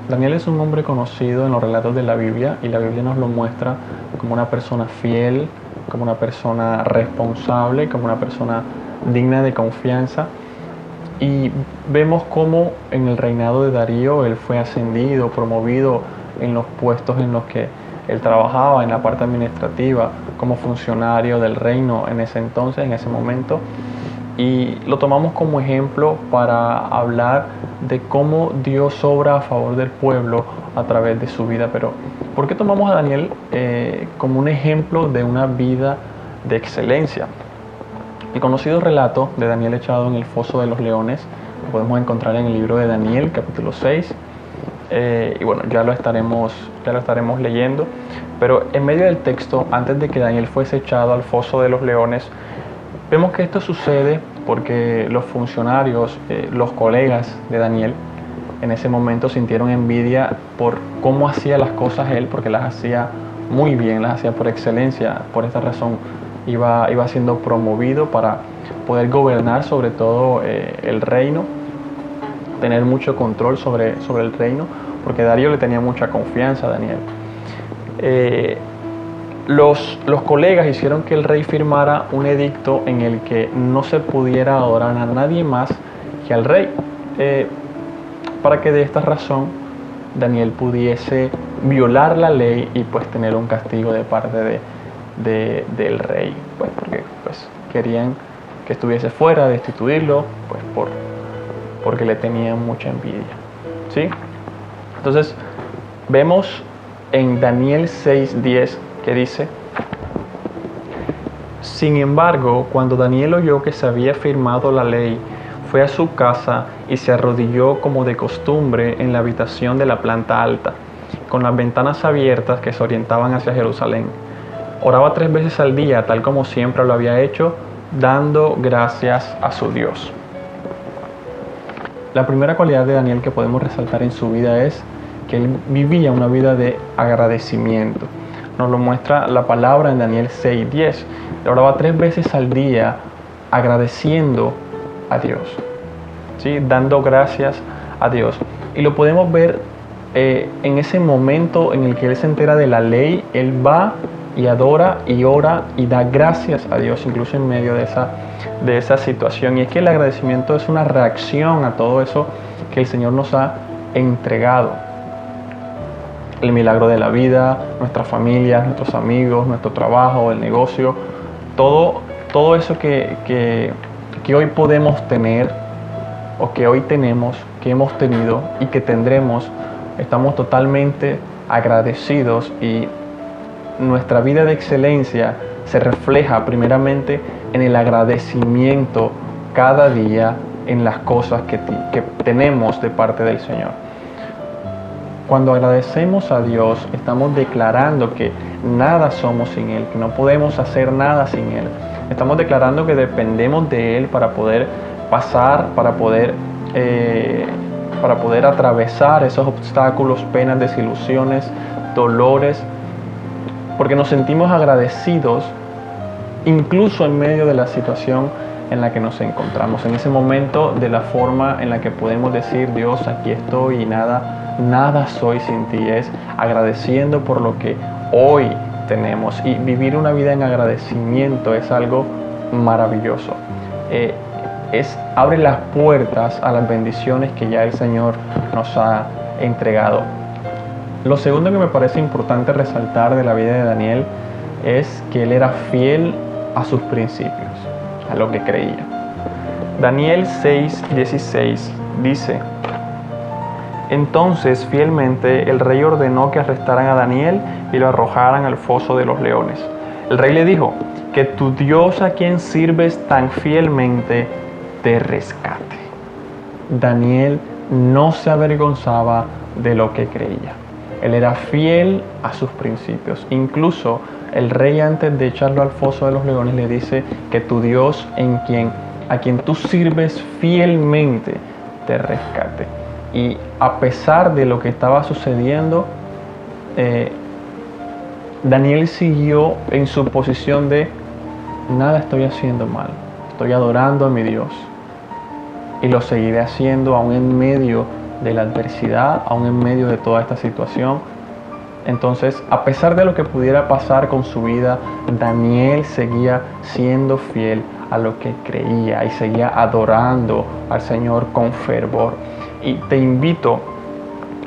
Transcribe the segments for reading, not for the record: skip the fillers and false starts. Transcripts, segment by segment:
Daniel es un hombre conocido en los relatos de la Biblia y la Biblia nos lo muestra como una persona fiel, como una persona responsable, como una persona digna de confianza. Y vemos cómo en el reinado de Darío él fue ascendido, promovido en los puestos en los que él trabajaba, en la parte administrativa, como funcionario del reino en ese entonces, en ese momento. Y lo tomamos como ejemplo para hablar de cómo Dios obra a favor del pueblo a través de su vida. Pero, ¿por qué tomamos a Daniel como un ejemplo de una vida de excelencia? El conocido relato de Daniel echado en el foso de los leones lo podemos encontrar en el libro de Daniel, capítulo 6. Y bueno, ya lo estaremos leyendo. Pero en medio del texto, antes de que Daniel fuese echado al foso de los leones, vemos que esto sucede porque los funcionarios, los colegas de Daniel, en ese momento sintieron envidia por cómo hacía las cosas él, porque las hacía muy bien, las hacía por excelencia. Por esta razón iba siendo promovido para poder gobernar sobre todo el reino, tener mucho control sobre el reino, porque Darío le tenía mucha confianza a Daniel. Los colegas hicieron que el rey firmara un edicto en el que no se pudiera adorar a nadie más que al rey, para que de esta razón Daniel pudiese violar la ley y pues tener un castigo de parte del rey, pues porque pues querían que estuviese fuera, destituirlo, pues porque le tenían mucha envidia, ¿sí? Entonces vemos en Daniel 6:10 que dice: sin embargo, cuando Daniel oyó que se había firmado la ley, fue a su casa y se arrodilló como de costumbre en la habitación de la planta alta, con las ventanas abiertas que se orientaban hacia Jerusalén. Oraba 3 veces al día, tal como siempre lo había hecho, dando gracias a su Dios. La primera cualidad de Daniel que podemos resaltar en su vida es que él vivía una vida de agradecimiento. Nos lo muestra la palabra en Daniel 6:10. Oraba 3 veces al día agradeciendo a Dios, ¿sí? Dando gracias a Dios. Y lo podemos ver en ese momento en el que él se entera de la ley. Él va y adora y ora y da gracias a Dios, incluso en medio de esa situación. Y es que el agradecimiento es una reacción a todo eso que el Señor nos ha entregado. El milagro de la vida, nuestras familias, nuestros amigos, nuestro trabajo, el negocio, todo eso que hoy podemos tener, o que hoy tenemos, que hemos tenido y que tendremos, estamos totalmente agradecidos, y nuestra vida de excelencia se refleja primeramente en el agradecimiento cada día en las cosas que tenemos de parte del Señor. Cuando agradecemos a Dios, estamos declarando que nada somos sin Él, que no podemos hacer nada sin Él. Estamos declarando que dependemos de Él para poder pasar, para poder atravesar esos obstáculos, penas, desilusiones, dolores, porque nos sentimos agradecidos incluso en medio de la situación en la que nos encontramos. En ese momento, de la forma en la que podemos decir: Dios, aquí estoy y nada soy sin ti, es agradeciendo por lo que hoy tenemos. Y vivir una vida en agradecimiento es algo maravilloso. Abre las puertas a las bendiciones que ya el Señor nos ha entregado. Lo segundo que me parece importante resaltar de la vida de Daniel es que él era fiel a sus principios, a lo que creía. Daniel 6:16 dice: entonces fielmente el rey ordenó que arrestaran a Daniel y lo arrojaran al foso de los leones. El rey le dijo: que tu Dios, a quien sirves tan fielmente, te rescate. Daniel no se avergonzaba de lo que creía. Él era fiel a sus principios. Incluso el rey, antes de echarlo al foso de los leones, le dice: que tu Dios, a quien tú sirves fielmente, te rescate. Y a pesar de lo que estaba sucediendo, Daniel siguió en su posición de: nada estoy haciendo mal, estoy adorando a mi Dios y lo seguiré haciendo aún en medio de la adversidad, aún en medio de toda esta situación. Entonces, a pesar de lo que pudiera pasar con su vida, Daniel seguía siendo fiel a lo que creía y seguía adorando al Señor con fervor. Y te invito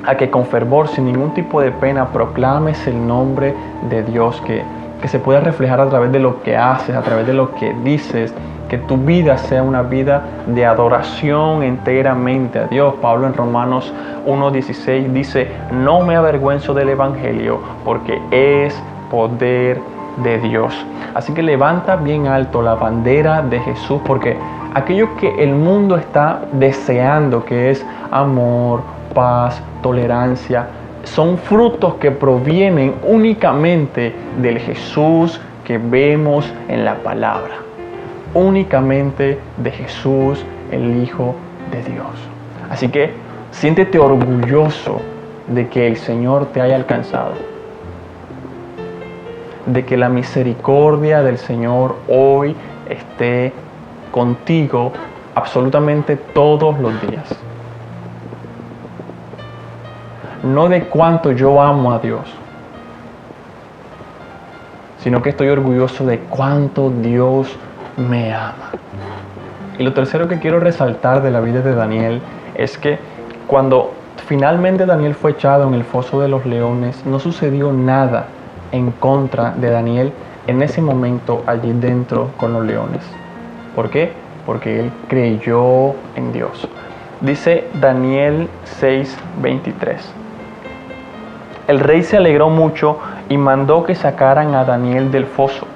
a que con fervor, sin ningún tipo de pena, proclames el nombre de Dios, que se pueda reflejar a través de lo que haces, a través de lo que dices, que tu vida sea una vida de adoración enteramente a Dios. Pablo en Romanos 1:16 dice: no me avergüenzo del Evangelio, porque es poder de Dios. Así que levanta bien alto la bandera de Jesús, porque aquello que el mundo está deseando, que es amor, paz, tolerancia, son frutos que provienen únicamente del Jesús que vemos en la palabra. Únicamente de Jesús, el Hijo de Dios. Así que siéntete orgulloso de que el Señor te haya alcanzado, de que la misericordia del Señor hoy esté contigo absolutamente todos los días. No de cuánto yo amo a Dios, sino que estoy orgulloso de cuánto Dios me ama. Y lo tercero que quiero resaltar de la vida de Daniel es que cuando finalmente Daniel fue echado en el foso de los leones, no sucedió nada en contra de Daniel en ese momento allí dentro con los leones. ¿Por qué? Porque él creyó en Dios. Dice Daniel 6:23. El rey se alegró mucho y mandó que sacaran a Daniel del foso.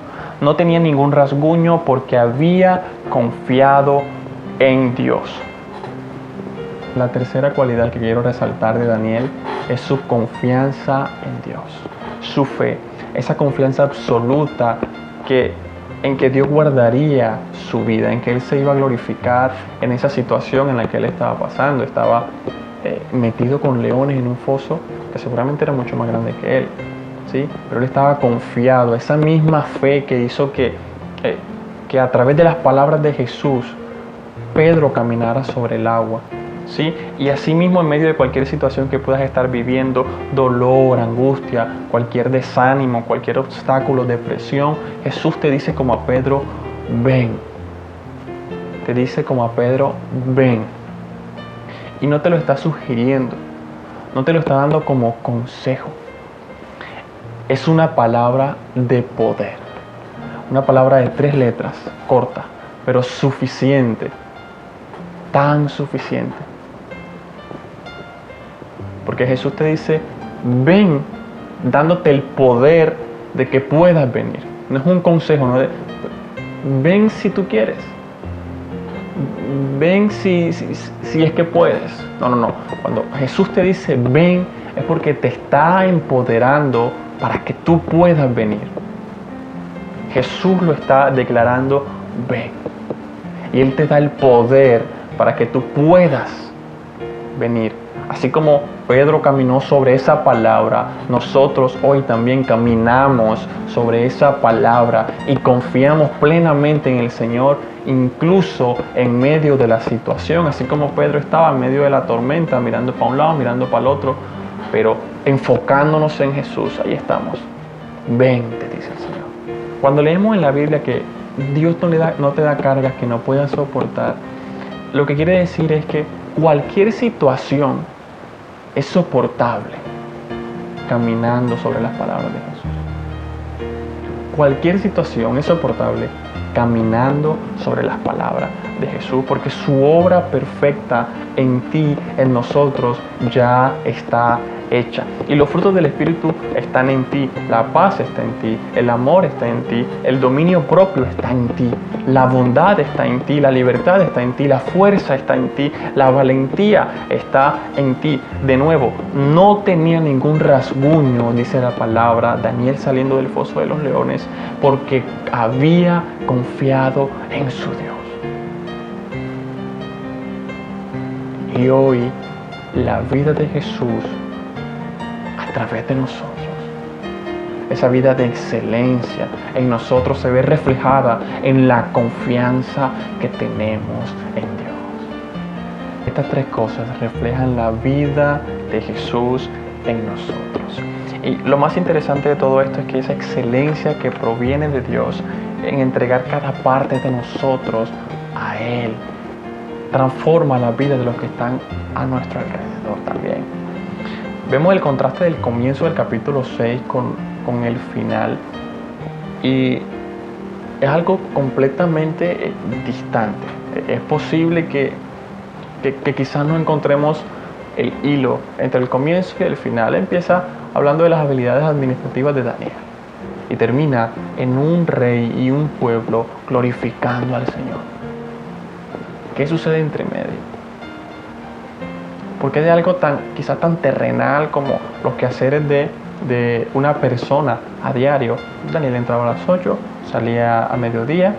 No tenía ningún rasguño porque había confiado en Dios. La tercera cualidad que quiero resaltar de Daniel es su confianza en Dios, su fe, esa confianza absoluta en que Dios guardaría su vida, en que Él se iba a glorificar en esa situación en la que Él estaba pasando. Estaba metido con leones en un foso que seguramente era mucho más grande que él, ¿sí? Pero él estaba confiado, esa misma fe que hizo que a través de las palabras de Jesús Pedro caminara sobre el agua, ¿sí? Y así mismo en medio de cualquier situación que puedas estar viviendo, dolor, angustia, cualquier desánimo, cualquier obstáculo, depresión, Jesús te dice como a Pedro: ven. Te dice como a Pedro: ven. Y no te lo está sugiriendo, no te lo está dando como consejo. Es una palabra de poder, una palabra de 3 letras, corta, pero suficiente, tan suficiente. Porque Jesús te dice: ven, dándote el poder de que puedas venir. No es un consejo, no ven si tú quieres. Ven si es que puedes. No. Cuando Jesús te dice ven, es porque te está empoderando para que tú puedas venir. Jesús lo está declarando: ven. Y Él te da el poder para que tú puedas venir. Así como Pedro caminó sobre esa palabra, nosotros hoy también caminamos sobre esa palabra y confiamos plenamente en el Señor, incluso en medio de la situación. Así como Pedro estaba en medio de la tormenta, mirando para un lado, mirando para el otro, pero enfocándonos en Jesús. Ahí estamos. Ven, te dice el Señor. Cuando leemos en la Biblia que Dios no te da cargas que no puedas soportar, lo que quiere decir es que cualquier situación es soportable caminando sobre las palabras de Jesús. Cualquier situación es soportable caminando sobre las palabras de Jesús, porque su obra perfecta en ti, en nosotros, ya está hecha. Y los frutos del Espíritu están en ti. La paz está en ti, el amor está en ti, el dominio propio está en ti, la bondad está en ti, la libertad está en ti, la fuerza está en ti, la valentía está en ti. De nuevo, no tenía ningún rasguño, dice la palabra, Daniel saliendo del foso de los leones, porque había confiado en su Dios. Y hoy la vida de Jesús a través de nosotros, esa vida de excelencia en nosotros se ve reflejada en la confianza que tenemos en Dios. Estas tres cosas reflejan la vida de Jesús en nosotros. Y lo más interesante de todo esto es que esa excelencia que proviene de Dios en entregar cada parte de nosotros a Él, transforma la vida de los que están a nuestro alrededor también. Vemos el contraste del comienzo del capítulo 6 con el final, y es algo completamente distante. Es posible que quizás no encontremos el hilo entre el comienzo y el final. Empieza hablando de las habilidades administrativas de Daniel y termina en un rey y un pueblo glorificando al Señor. ¿Qué sucede entre medio? Porque de algo quizás tan terrenal como los quehaceres de una persona a diario. Daniel entraba a las 8, salía a mediodía,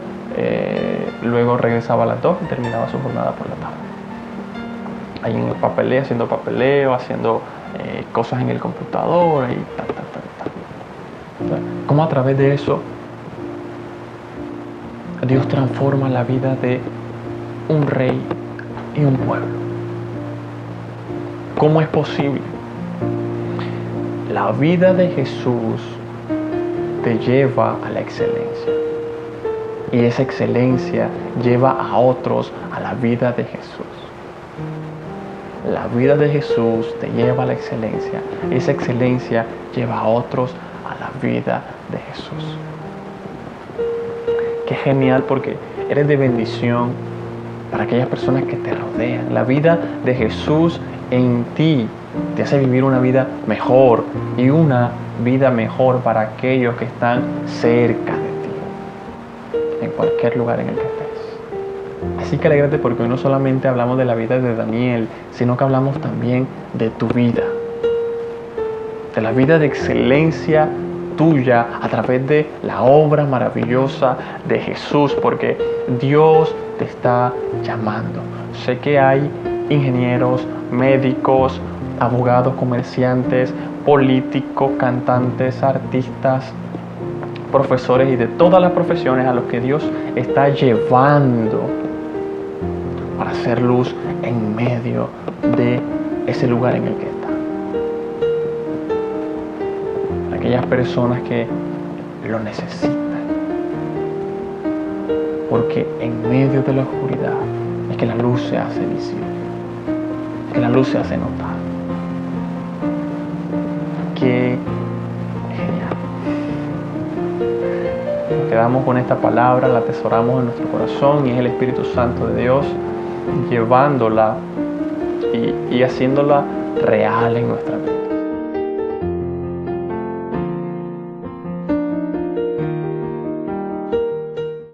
luego regresaba a las 2 y terminaba su jornada por la tarde. Ahí en el papeleo, haciendo cosas en el computador y tal. Cómo a través de eso Dios transforma la vida de un rey y un pueblo. ¿Cómo es posible? La vida de Jesús te lleva a la excelencia. Y esa excelencia lleva a otros a la vida de Jesús. La vida de Jesús te lleva a la excelencia. Y esa excelencia lleva a otros a la vida de Jesús. Qué genial, porque eres de bendición para aquellas personas que te rodean. La vida de Jesús en ti te hace vivir una vida mejor, y una vida mejor para aquellos que están cerca de ti, en cualquier lugar en el que estés. Así que alégrate, porque hoy no solamente hablamos de la vida de Daniel, sino que hablamos también de tu vida, de la vida de excelencia tuya a través de la obra maravillosa de Jesús, porque Dios te está llamando. Sé que hay ingenieros, médicos, abogados, comerciantes, políticos, cantantes, artistas, profesores y de todas las profesiones a los que Dios está llevando para hacer luz en medio de ese lugar en el que está. Aquellas personas que lo necesitan, porque en medio de la oscuridad es que la luz se hace visible, que la luz se hace notar. Qué genial. Nos quedamos con esta palabra, la atesoramos en nuestro corazón, y es el Espíritu Santo de Dios llevándola y haciéndola real en nuestra vida.